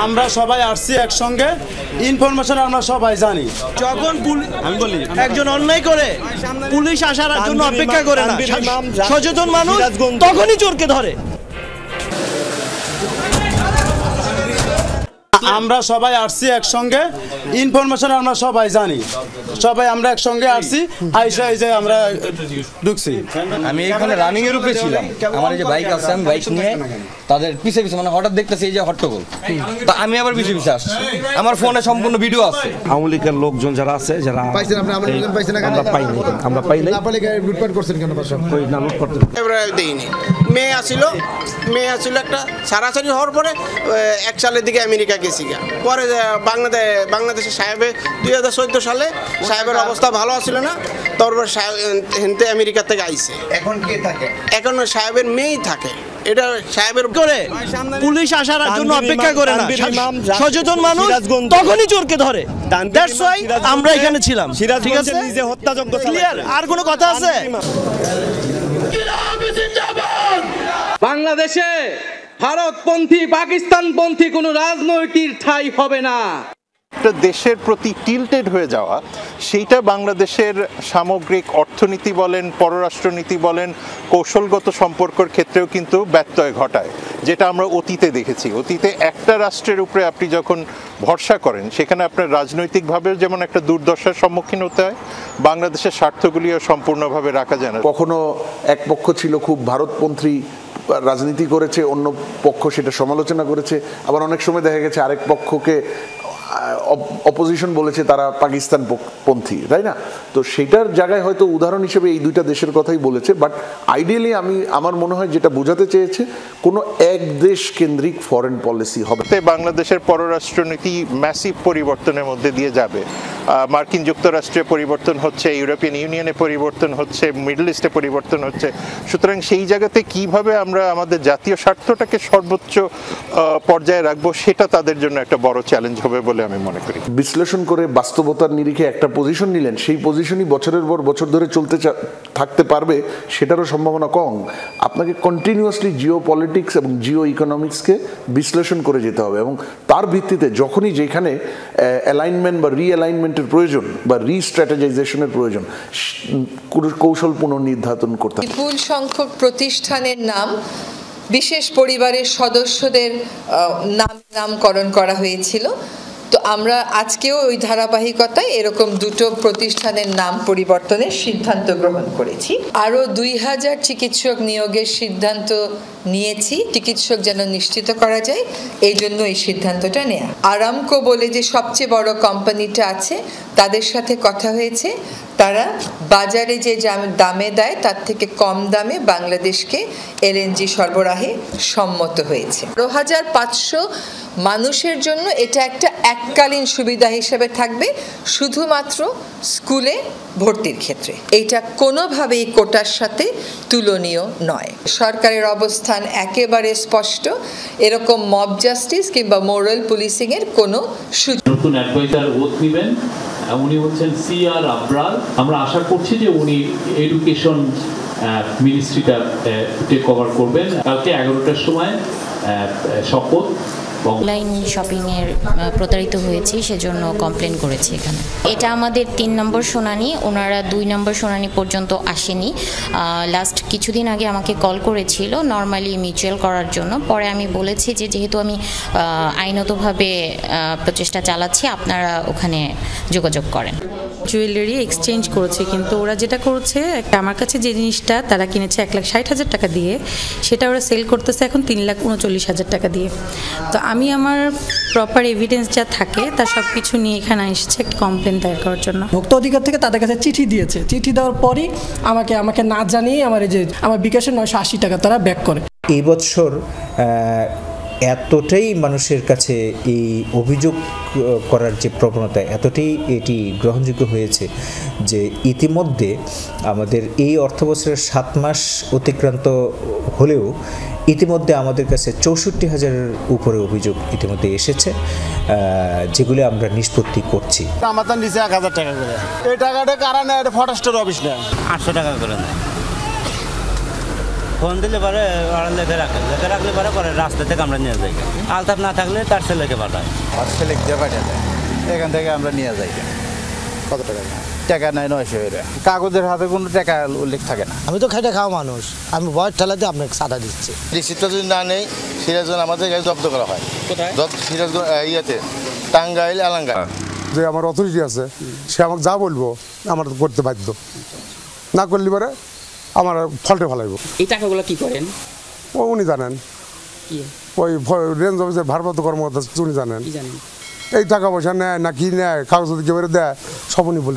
আমরা সবাই আসছি একসঙ্গে, ইনফরমেশন আমরা সবাই জানি। যখন আমি বলি একজন অন্যায় করে পুলিশ আসার জন্য অপেক্ষা করে না, সচেতন মানুষ তখনই চোরকে ধরে। আমরা সবাই আসছি একসঙ্গে, ইনফরমেশন আমরা সবাই জানি, সবাই আমরা একসঙ্গে আসছি, আইসা এই যে আমরা ঢুকছি। আমি এখানে রানিং এর উপরে ছিলাম, আমার এই যে বাইক আছে, আমি বাইক নিয়ে তাদের পিছে পিছে মানে হঠাৎ দেখতেছি এই যে হট্টগোল, তা আমি আবার পিছে পিছে আসছি, আমার ফোনে সম্পূর্ণ ভিডিও আছে। আওয়ামী লীগের লোকজন যারা আছে, যারা আমরা পাইনি, লুটপাট করছেন কেন? না, লুটপাট দেয়নি। মেয়ে আসছিল একটা সারাসারি হওয়ার পরে 1 সালের দিকে আমেরিকা গেছি, পরে বাংলাদেশের সাহেবে 2014 সালে সাহেবের অবস্থা ভালো ছিল না, তারপর হেনতে আমেরিকা থেকে আইছে। এখন কে থাকে? এখন সাহেবের মেয়েই থাকে। এটা সাহেবের করে পুলিশ আসার জন্য অপেক্ষা করে না, সচেতন মানুষ তখনই চোরকে ধরে। দ্যাটস ওয়াই আমরা এখানে ছিলাম। ঠিক আছে, নিজে হত্যাযজ্ঞ ক্লিয়ার? আর কোনো কথা আছে? বাংলাদেশে ভারতপন্থী পাকিস্তানপন্থী কোনো রাজনৈতিক ঠাঁই হবে না। একটা দেশের প্রতি টিল্টেড হয়ে যাওয়া, সেইটা বাংলাদেশের সামগ্রিক অর্থনীতি বলেন, পররাষ্ট্রনীতি বলেন, কৌশলগত সম্পর্কের ক্ষেত্রেও কিন্তু ব্যত্যয় ঘটায়, যেটা আমরা অতীতে দেখেছি। অতীতে একটা রাষ্ট্রের উপরে আপনি যখন ভরসা করেন, সেখানে আপনার রাজনৈতিকভাবে যেমন একটা দুর্দশার সম্মুখীন হতে হয়, বাংলাদেশের স্বার্থগুলিও সম্পূর্ণভাবে রাখা যায় না। কখনো এক পক্ষ ছিল খুব ভারতপন্থী রাজনীতি করেছে, অন্য পক্ষ সেটা সমালোচনা করেছে, আবার অনেক সময় দেখা গেছে আরেক পক্ষকে অপোজিশন বলেছে তারা পাকিস্তান পন্থী, তাই না? তো সেটার জায়গায় হয়তো উদাহরণ হিসেবে এই দুইটা দেশের কথাই বলেছে, বাট আইডিয়ালি আমার মনে হয় যেটা বোঝাতে চেয়েছে, কোনো এক দেশ কেন্দ্রিক ফরেন পলিসি হবে। বাংলাদেশের পররাষ্ট্রনীতি ম্যাসিভ পরিবর্তনের মধ্যে দিয়ে যাবে। মার্কিন যুক্তরাষ্ট্রে পরিবর্তন হচ্ছে, ইউরোপিয়ান ইউনিয়নে পরিবর্তন হচ্ছে, মিডল ইস্টে পরিবর্তন হচ্ছে। সুতরাং সেই জায়গাতে কিভাবে আমরা আমাদের জাতীয় স্বার্থটাকে সর্বোচ্চ পর্যায়ে রাখবো, সেটা তাদের জন্য একটা বড় চ্যালেঞ্জ হবে বলে আমি মনে করি। বিশ্লেষণ করে বাস্তবতার নিরিখে একটা পজিশন নিলেন, সেই পজিশনই বছরের পর বছর ধরে চলতে থাকতে পারবে সেটারও সম্ভাবনা কম। আপনাকে কন্টিনিউয়াসলি জিও পলিটিক্স এবং জিও ইকোনমিক্সকে বিশ্লেষণ করে যেতে হবে, এবং তার ভিত্তিতে যখনই যেখানে অ্যালাইনমেন্ট বা রিঅ্যালাইনমেন্টের প্রয়োজন বা রিস্ট্র্যাটেজাইজেশনের প্রয়োজন, কৌশল পুনর্নির্ধারণ করতে হবে। বিপুল সংখ্যক প্রতিষ্ঠানের নাম, বিশেষ পরিবারের সদস্যদের নামকরণ করা হয়েছিল। তো আমরা আজকেও ওই ধারাবাহিকতায় এরকম 2টো প্রতিষ্ঠানের নাম পরিবর্তনের সিদ্ধান্ত গ্রহণ করেছি। আরও 2000 চিকিৎসক নিয়োগের সিদ্ধান্ত নিয়েছি, চিকিৎসক যেন নিশ্চিত করা যায়, এই জন্য এই সিদ্ধান্তটা নেয়া। আরামকো বলে যে সবচেয়ে বড় কোম্পানিটা আছে, তাদের সাথে কথা হয়েছে, তারা বাজারে যে দামে দেয় তার থেকে কম দামে বাংলাদেশকে এলএনজি সরবরাহে সম্মত হয়েছে। 2500 মানুষের জন্য এটা একটা এককালীন সুবিধা হিসেবে থাকবে, শুধুমাত্র স্কুলে ভর্তির ক্ষেত্রে। এটা কোনোভাবেই কোটার সাথে তুলনীয় নয়। সরকারের অবস্থান একেবারে স্পষ্ট, এরকম মব জাস্টিস কিংবা মোরাল পুলিশিং এর কোনো সুযোগ। নতুন অ্যাডভাইজার ওথ নেবেন, উনি হচ্ছেন সিআর আবরার। আমরা আশা করছি যে উনি এডুকেশন মিনিস্ট্রিটা টেক ওভার করবেন। কালকে 11টার সময় শপথ। অনলাইন শপিংয়ের প্রতারিত হয়েছি, সেজন্য কমপ্লেন করেছি এখানে। এটা আমাদের 3 নম্বর শুনানি, ওনারা 2 নম্বর শুনানি পর্যন্ত আসেনি। লাস্ট কিছুদিন আগে আমাকে কল করেছিল নর্মালি মিউচুয়াল করার জন্য। পরে আমি বলেছি যে যেহেতু আমি আইনতভাবে প্রচেষ্টা চালাচ্ছি, আপনারা ওখানে যোগাযোগ করেন। জুয়েলারি এক্সচেঞ্জ করেছে, কিন্তু ওরা যেটা করছে, আমার কাছে যে জিনিসটা তারা কিনেছে 1,60,000 টাকা দিয়ে, সেটা ওরা সেল করতেছে এখন 3,39,000 টাকা দিয়ে। তো আমি আমার প্রপার এভিডেন্স যা থাকে তার সব কিছু নিয়ে এখানে এসেছি একটা কমপ্লেন দায়ের করার জন্য। ভোক্তা অধিকার থেকে তাদের কাছে চিঠি দিয়েছে, চিঠি দেওয়ার পরই আমাকে না জানিয়ে আমার বিকাশের 980 টাকা তারা ব্যাক করে। এই বছর এতটাই মানুষের কাছে এই অভিযোগ করার যে প্রবণতা, এতটাই এটি গ্রহণযোগ্য হয়েছে যে ইতিমধ্যে আমাদের এই অর্থবছরের 7 মাস অতিক্রান্ত হলেও ইতিমধ্যে আমাদের কাছে 64,000-এর উপরে অভিযোগ ইতিমধ্যে এসেছে, যেগুলি আমরা নিষ্পত্তি করছি। আমাদের নিচে 1,000 টাকা করে, এই টাকাটা কারা নেয়? এটা ফরেস্টের অফিস নেয় 800 টাকা করে নেয়। ফোন দিলে পরে ওরা লেখে রাখলে পরে রাস্তা থেকে আমরা নিয়ে যাই। আলতাপ না থাকলে তার ছেলেকে পাঠায়, আর ছেলেকে দিয়ে পাঠায় এখান থেকে আমরা নিয়ে যাই। কত টাকা? টাকা নাই 900 এর কাগজের হাতে কোনো টাকা উল্লেখ থাকে না। আমি তো খেটে খাওয়া মানুষ, আমি ভয়ের ঠেলাতে আপনাকে সাদা দিচ্ছি। রিসিপ্টটা যদি না নেই সিরাজগঞ্জ আমাদের কাছে জব্দ করা হয়। কোথায়? সিরাজগঞ্জ ইয়েতে টাঙ্গাইল এলাঙ্গা। যে আমার অথরিটি আছে সে আমাকে যা বলবো আমার করতে বাধ্য, না করলে পরে আমার ফল্টে ফেলাইব। এই টাকাগুলো কি করেন? উনি জানেন, ওই রেঞ্জ অফিসের ভারপ্রাপ্ত কর্মকর্তা উনি জানেন। এই টাকা পয়সা নেয় না কি নেয়, কাগজ কেউ দেয় সব উনি বলতে